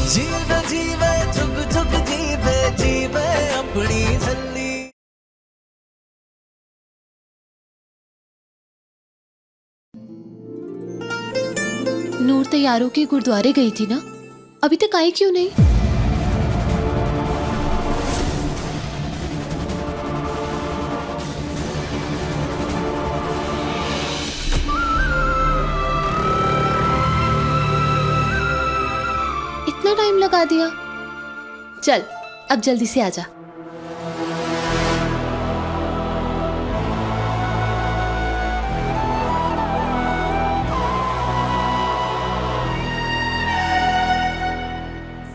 जीवे जीवे झुक झुक जीवे जीवे अपनी झल्ली। नूर तैयारों के गुरुद्वारे गई थी ना, अभी तक आई क्यों नहीं? इतना टाइम लगा दिया। चल अब जल्दी से आजा।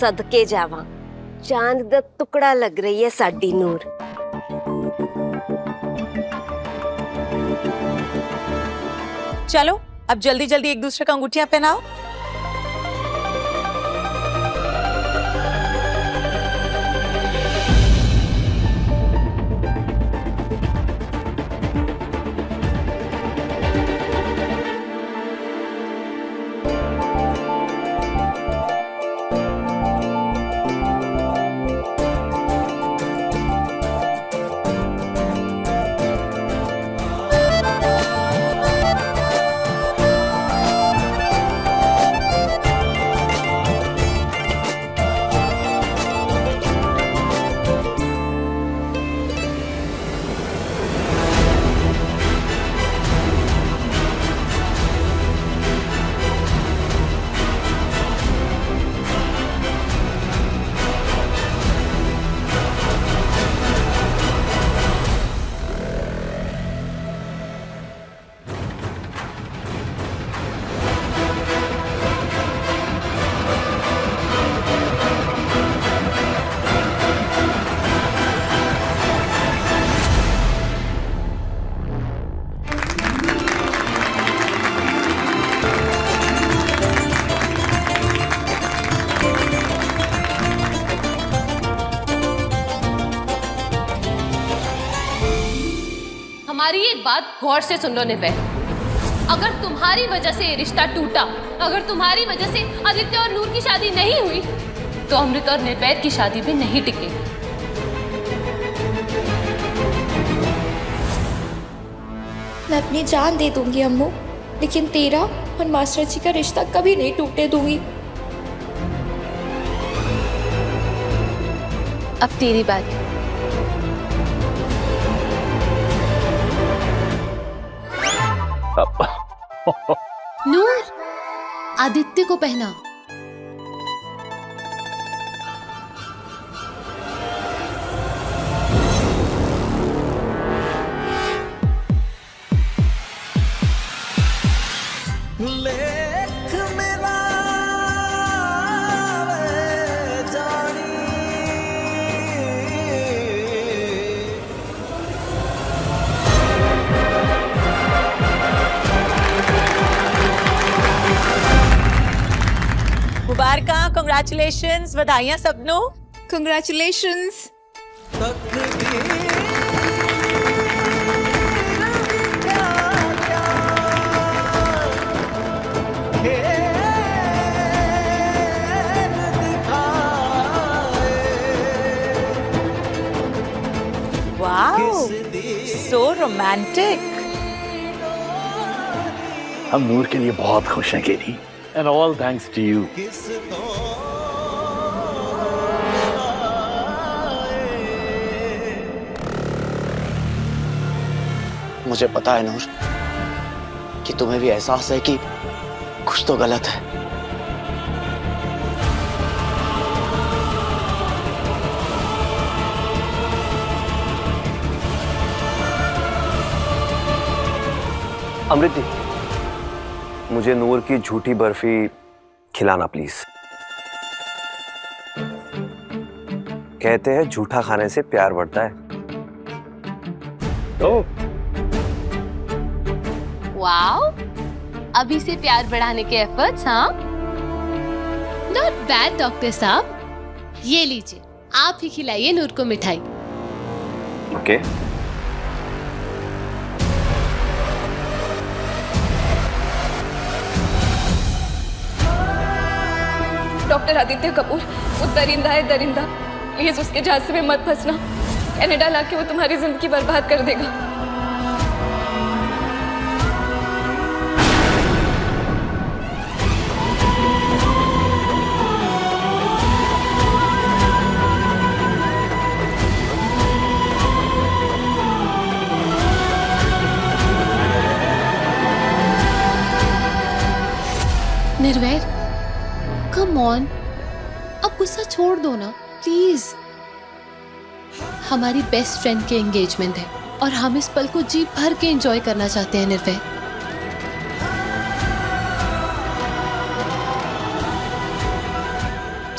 सदके जावा, चांद दा टुकड़ा लग रही है साडी नूर। चलो अब जल्दी जल्दी एक दूसरे को अंगूठियां पहनाओ। हमारी एक बात गौर से सुन लो निपे। अगर तुम्हारी वजह से ये रिश्ता टूटा, अगर तुम्हारी वजह से आदित्य और नूर की शादी नहीं हुई, तो अमृत और निर्वैर की शादी भी नहीं टिकेगी। मैं अपनी जान दे दूंगी अम्मू, लेकिन तेरा और मास्टर जी का रिश्ता कभी नहीं टूटने दूंगी। अब तेरी बारी। नूर, आदित्य को पहना। लेख मेरा वे जानी, मुबारका, कंग्रेचुलेशंस, बधाइयां सबनों। कंग्रेचुलेशंस। Wow, so romantic. हम नूर के लिए बहुत खुश हैं Kenny, and all thanks to you. मुझे पता है नूर कि तुम्हें भी एहसास है कि कुछ तो गलत है। अमृत दी, मुझे नूर की झूठी बर्फी खिलाना प्लीज। कहते हैं झूठा खाने से प्यार बढ़ता है। तो वाओ, अभी से प्यार बढ़ाने के एफर्ट्स। हाँ, नॉट बैड डॉक्टर साहब। ये लीजिए, आप ही खिलाइए नूर को मिठाई। ओके। डॉक्टर आदित्य कपूर वो दरिंदा है, दरिंदा। प्लीज उसके झांसे में मत फंसना। कनाडा लाके वो तुम्हारी जिंदगी बर्बाद कर देगा। निर्वैर, कम ऑन, अब गुस्सा छोड़ दो ना प्लीज। हमारी बेस्ट फ्रेंड के एंगेजमेंट है और हम इस पल को जी भर के एंजॉय करना चाहते हैं निर्वैर।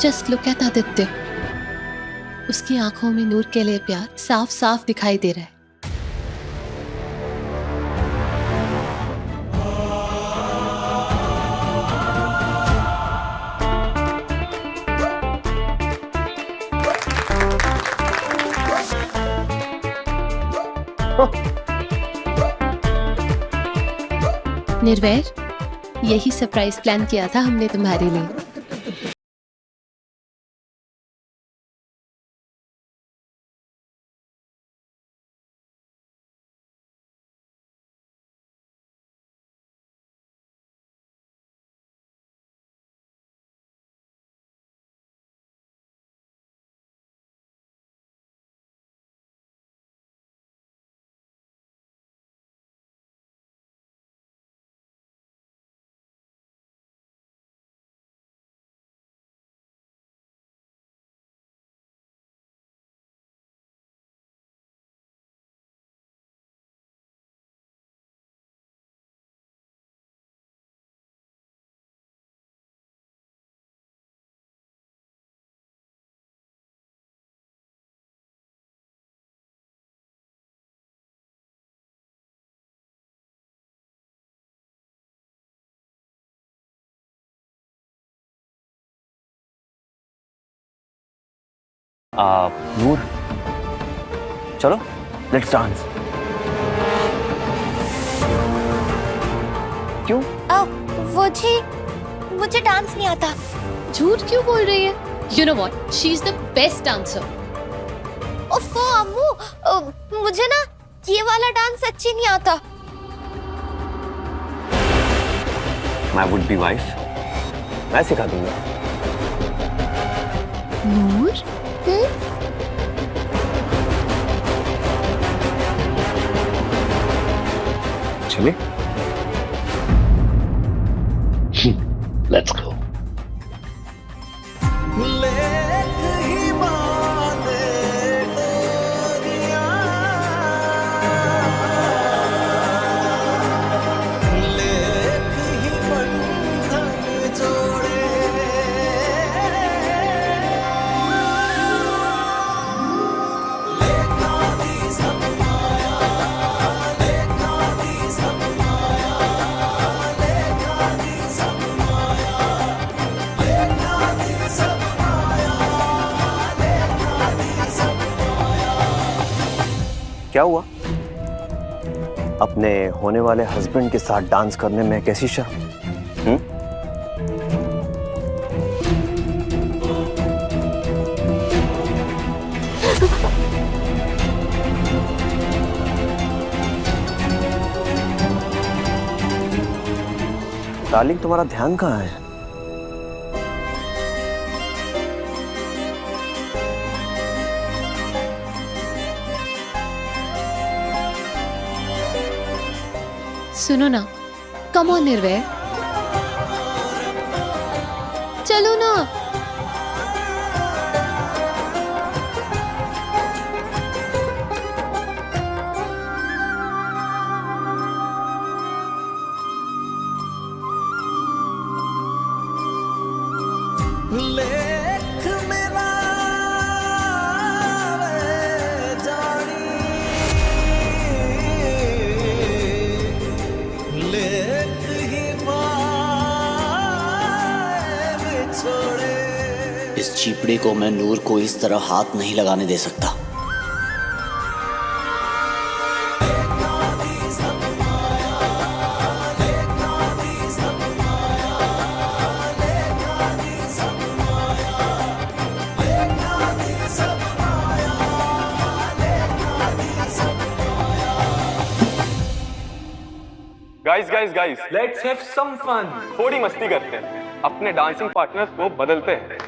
जस्ट लुक एट आदित्य, उसकी आंखों में नूर के लिए प्यार साफ साफ दिखाई दे रहा है। निर्वैर, यही सरप्राइज प्लान किया था हमने तुम्हारे लिए। नूर, चलो लेट्स डांस। क्यों? वो जी, मुझे डांस नहीं आता। झूठ क्यों बोल रही है? You know what, she is the best dancer. ओफो अम्मू, मुझे ना ये वाला डांस अच्छी नहीं आता। मैं वुड बी वाइफ, मैं सिखा दूंगा। नूर, चले Let's go. लेख ही बांधे डोरियां, लेख ही बंधन जोड़े, लेखा दी सब माया, लेखा दी सब माया, लेखा दी सब माया, लेखा दी सब माया, लेखा दी सब माया। क्या हुआ? अपने होने वाले हस्बैंड के साथ डांस करने में कैसी शर्म? डार्लिंग, तुम्हारा ध्यान कहाँ है? सुनो ना, कम ऑन निर्वैर, चलो ना। लेख मिला वे जानी, लेख ही पाए बिछोड़े। इस चीपड़े को मैं नूर को इस तरह हाथ नहीं लगाने दे सकता। Guys guys guys, let's have some fun. थोड़ी मस्ती करते हैं, अपने डांसिंग पार्टनर्स को बदलते हैं।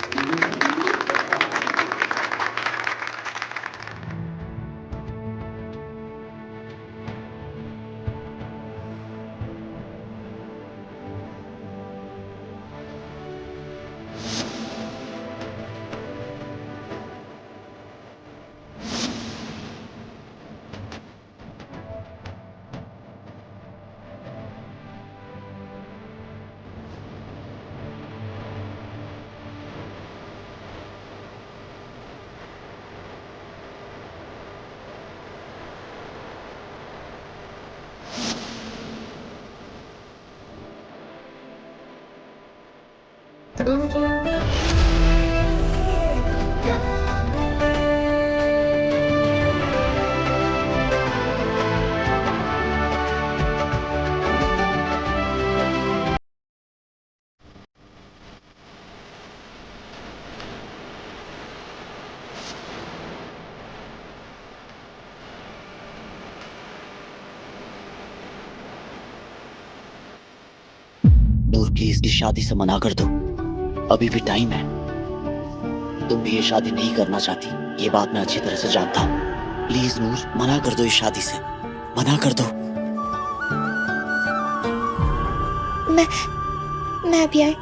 नूर प्लीज इस शादी से मना कर दो, अभी भी टाइम है। तुम भी ये शादी नहीं करना चाहती, ये बात मैं अच्छी तरह से जानता हूँ। प्लीज नूर, मना कर दो इस शादी से, मना कर दो। मैं भी आई।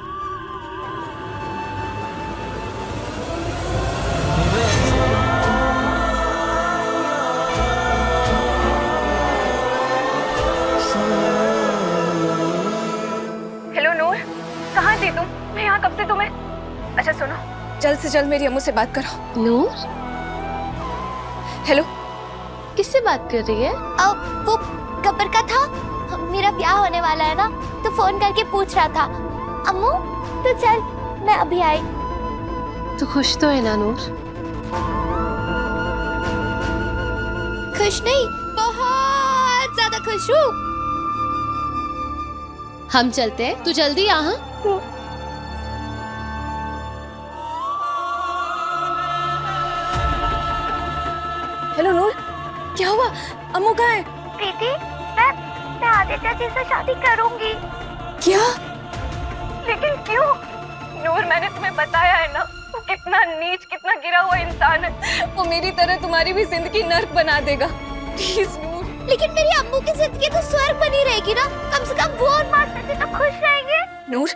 हेलो नूर, कहाँ थी तुम? मैं यहाँ कब से तुम्हें। अच्छा सुनो, जल्द से जल्द मेरी अम्मू से बात करो। नूर, हेलो, किससे बात कर रही है? वो गब्बर का था, मेरा ब्याह होने वाला है ना, तो फोन करके पूछ रहा था। अम्मू तो चल, मैं अभी आई। तू खुश तो है ना नूर? खुश नहीं, बहुत ज्यादा खुश हूँ। हम चलते हैं, तू जल्दी आ। हाँ? हेलो नूर, क्या हुआ? अम्मू कहाँ है? प्रीति, मैं आदित्य जी से शादी करूंगी। क्या? लेकिन क्यों? नूर, मैंने तुम्हें बताया है ना, वो कितना नीच, कितना गिरा हुआ इंसान है। वो मेरी तरह तुम्हारी भी जिंदगी नर्क बना देगा। प्लीज नूर। लेकिन मेरी अम्मू की जिंदगी तो स्वर्ग बनी रहेगी ना, कम से कम वो और मास्टर जी तो खुश रहेंगे। नूर,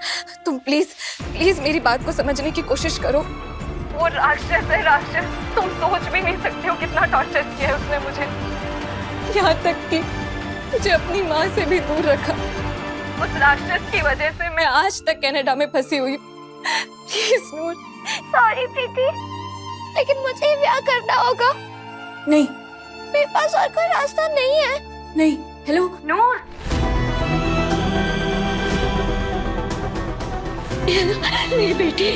तुम प्लीज प्लीज मेरी बात को समझने की कोशिश करो। वो राक्षस है, राक्षस। तुम सोच भी नहीं सकते हो कितना टॉर्चर किया है उसने मुझे, यहाँ तक कि मुझे अपनी माँ से भी दूर रखा। उस राक्षस की वजह से मैं आज तक कनाडा में फंसी हुई हूँ। Please Noor. सॉरी प्रीति, लेकिन मुझे ब्याह करना होगा। नहीं, मेरे पास और कोई रास्ता नहीं है। नहीं। हेलो नूर, मेरी बेटी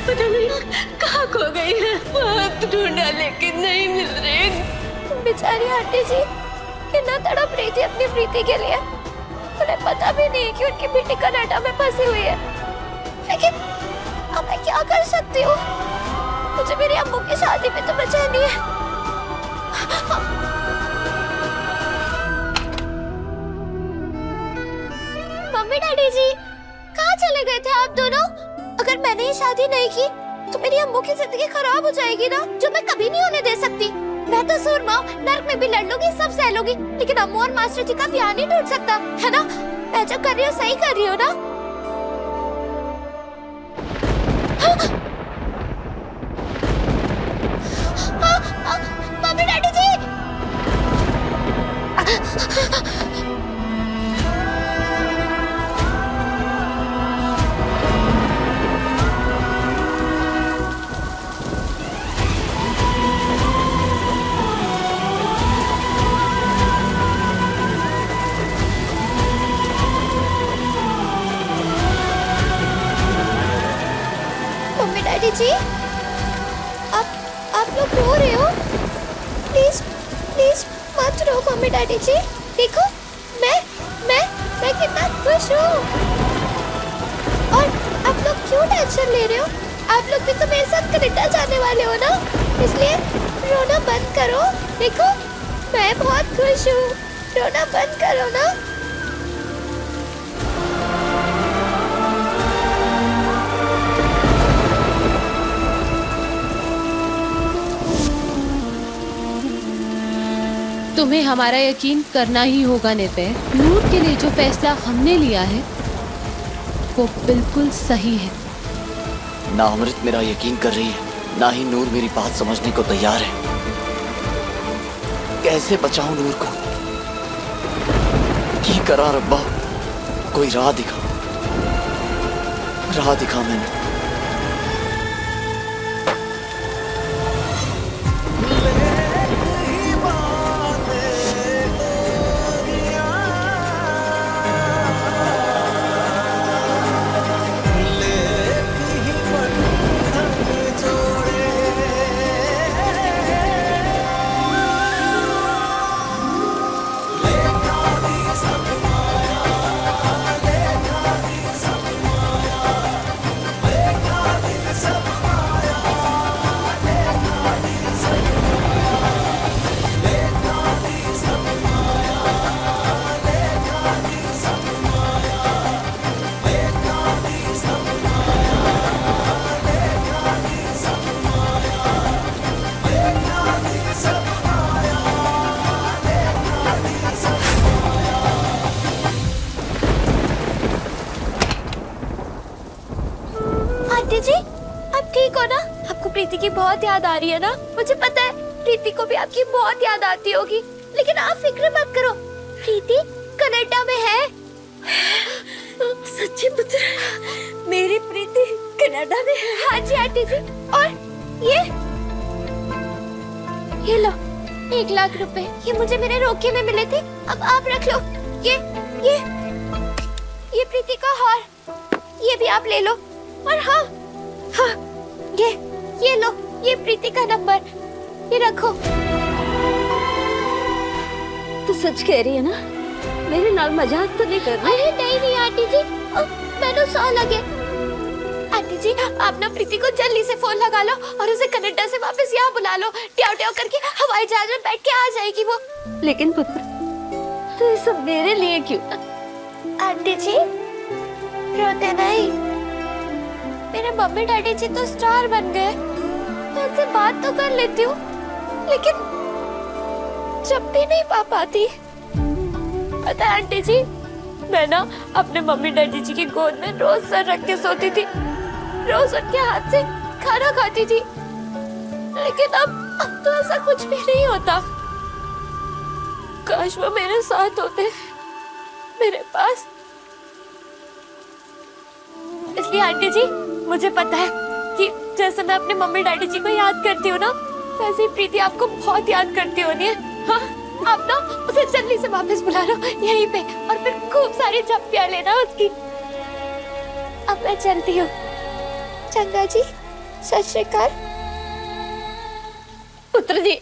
पता नहीं कहाँ खो गई है। बहुत ढूंढा लेकिन नहीं मिल रही। बेचारी आंटी जी कितना तड़प रही थी अपनी प्रीति के लिए। उन्हें पता भी नहीं कि उनकी बेटी कनाडा में फंसी हुई है। लेकिन अब मैं क्या कर सकती हूँ? मुझे मेरी अम्मू की शादी में तो बेचैनी है। मम्मी डैडी जी कहाँ चले गए थे आप दोनों? अगर मैंने ये शादी नहीं की तो मेरी अम्मू की जिंदगी खराब हो जाएगी ना, जो मैं कभी नहीं होने दे सकती। मैं तो सूरमा नर्क में भी लड़ लूंगी, सब सह लूंगी, लेकिन अम्मू और मास्टर जी का ब्याह नहीं टूट सकता, है ना? मैं जो कर रही हूँ सही कर रही हूँ ना? मम्मी डैडी जी, डैडी जी, आप लोग रो रहे हो? प्लीज प्लीज मत रो मम्मी डैडी जी। देखो मैं कितना खुश हूँ। और आप लोग क्यों टेंशन ले रहे हो? आप लोग भी तो मेरे साथ कनाडा जाने वाले हो ना, इसलिए रोना बंद करो। देखो मैं बहुत खुश हूँ, रोना बंद करो ना। तुम्हें हमारा यकीन करना ही होगा नेपे। नूर के लिए जो फैसला हमने लिया है वो बिल्कुल सही है। ना अमृत मेरा यकीन कर रही है, ना ही नूर मेरी बात समझने को तैयार है। कैसे बचाऊं नूर को? की करा रब्बा, कोई राह दिखा, राह दिखा मैंने। आंटी जी, आप ठीक हो ना? आपको प्रीति की बहुत याद आ रही है ना? मुझे पता है प्रीति को भी आपकी बहुत याद आती होगी, लेकिन आप फिक्र मत करो, प्रीति कनाडा में है। सच्ची पुत्र, मेरी प्रीति कनाडा में है? हाँ जी आंटी जी। और ये लो 1 लाख रुपए, ये मुझे मेरे रोके में मिले थे, अब आप रख लो। ये प्रीति का हार, ये भी आप ले लो। और हाँ, ये लो, ये प्रीति का नंबर, ये रखो। तू सच कह रही है ना? मेरे नाल मजाक तो नहीं कर रही? अरे नहीं आंटी जी, मैंने सौ लगे। आंटी जी, आप ना प्रीति को जल्दी से फोन लगा लो और उसे कनाडा से वापस यहाँ बुला लो। ट्याव ट्याव करके हवाई जहाज में बैठ के आ जाएगी वो। लेकिन पुत्र, तो ये सब मेरे लिए क्यों? आंटी जी रोते नहीं, मेरे मम्मी डैडी जी तो स्टार बन गए, मैं उनसे बात तो कर लेती हूँ, लेकिन जब भी नहीं पा पाती। पता है आंटी जी, मैं ना अपने मम्मी डैडी जी की गोद में रोज सर रख के सोती थी, रोज उनके हाथ से खाना खाती थी, लेकिन अब तो ऐसा कुछ भी नहीं होता। काश वो मेरे साथ होते, मेरे पास। इसलिए आंटी जी, मुझे पता है कि जैसे मैं अपने मम्मी डैडी जी को याद करती हूँ ना, वैसे ही प्रीति आपको बहुत याद करती होनी है। हाँ, आप ना उसे जल्दी से वापस बुला लो यहीं पे, और फिर खूब सारी झप्पियाँ लेना उसकी। अब मैं चलती हूँ। चंगा जी, सत श्री अकाल। पुत्र जी,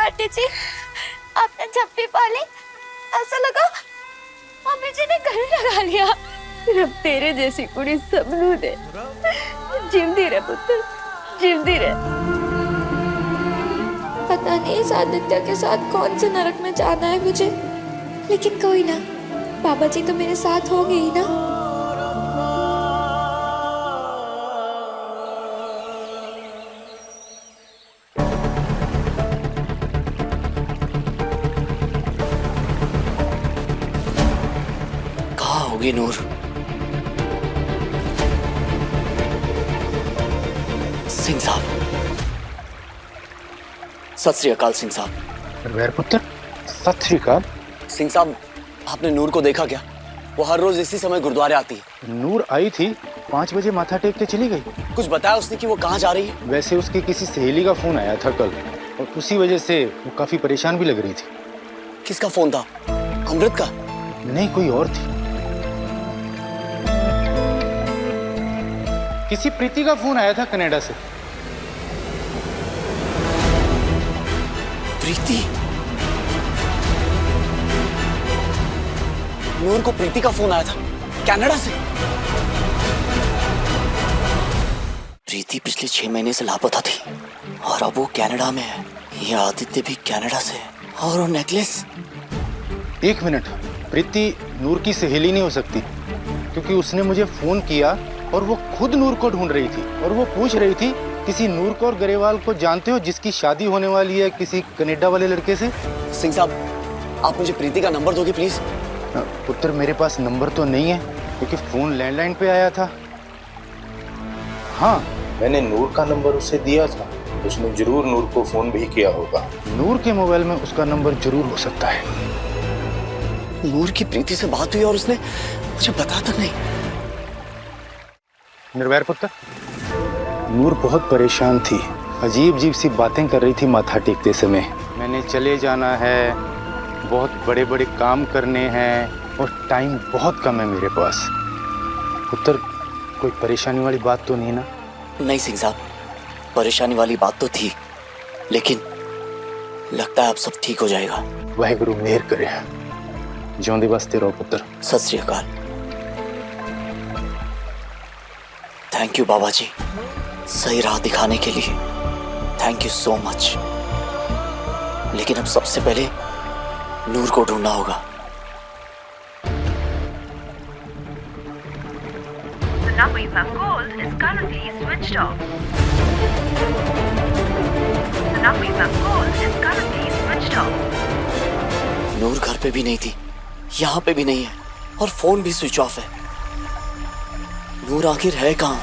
आंटी जी, आपने झप्पी पाली, ऐसा लगा मम्मी जी ने घर लगा लिया। रब तेरे जैसी कुड़ी सबनू दे। जिंदी रहे पुत्र, जिंदी रहे। पता नहीं इस आदित्य के साथ कौन से नरक में जाना है मुझे, लेकिन कोई ना, बाबा जी तो मेरे साथ होंगे ही ना। होगी नूर? सिंह साहब, सत श्री अकाल सिंह साहब। वैर पुत्र, सत श्री अकाल। सिंह साहब, आपने नूर को देखा क्या? वो हर रोज इसी समय गुरुद्वारे आती है। नूर आई थी, 5 बजे माथा टेक के चली गई। कुछ बताया उसने कि वो कहाँ जा रही है? वैसे उसकी किसी सहेली का फोन आया था कल, और उसी वजह से वो काफी परेशान भी लग रही थी। किसका फोन था? अमृत का? नहीं, कोई और थी। किसी प्रीति का फोन आया था कनाडा से। प्रीति? नूर को प्रीति का फोन आया था कनाडा से? प्रीति पिछले 6 महीने से लापता थी और अब वो कनाडा में है। ये आदित्य भी कनाडा से है। और वो नेकलेस। 1 मिनट, प्रीति नूर की सहेली नहीं हो सकती, क्योंकि उसने मुझे फोन किया और वो खुद नूर को ढूंढ रही थी और वो पूछ रही थी किसी नूर कौर गरेवाल को जानते हो जिसकी शादी होने वाली है किसी कनाडा वाले लड़के से। सिंह साहब, आप मुझे प्रीति का नंबर दोगे प्लीज? पुत्र, मेरे पास नंबर तो नहीं है क्योंकि फोन लैंडलाइन पे आया था। हाँ, मैंने नूर का नंबर उसे दिया था, उसने जरूर नूर को फोन भी किया होगा। नूर के मोबाइल में उसका नंबर जरूर हो सकता है। नूर की प्रीति से बात हुई और उसने मुझे बताया तक नहीं। निर्वैर पुत्र, नूर बहुत परेशान थी, अजीब अजीब सी बातें कर रही थी माथा टेकते समय। मैंने चले जाना है, बहुत बड़े बड़े काम करने हैं और टाइम बहुत कम है मेरे पास। पुत्र, कोई परेशानी वाली बात तो नहीं ना? नहीं सिंह साहब, परेशानी वाली बात तो थी, लेकिन लगता है अब सब ठीक हो जाएगा। वाहेगुरु मेहर करे। ज्योंदे बसते रहो पुत्र। सत श्री अकाल। थैंक यू बाबा जी, सही राह दिखाने के लिए थैंक यू सो मच। लेकिन अब सबसे पहले नूर को ढूंढना होगा। नूर घर पे भी नहीं थी, यहाँ पे भी नहीं है और फोन भी स्विच ऑफ है। नूर आखिर है कहाँ?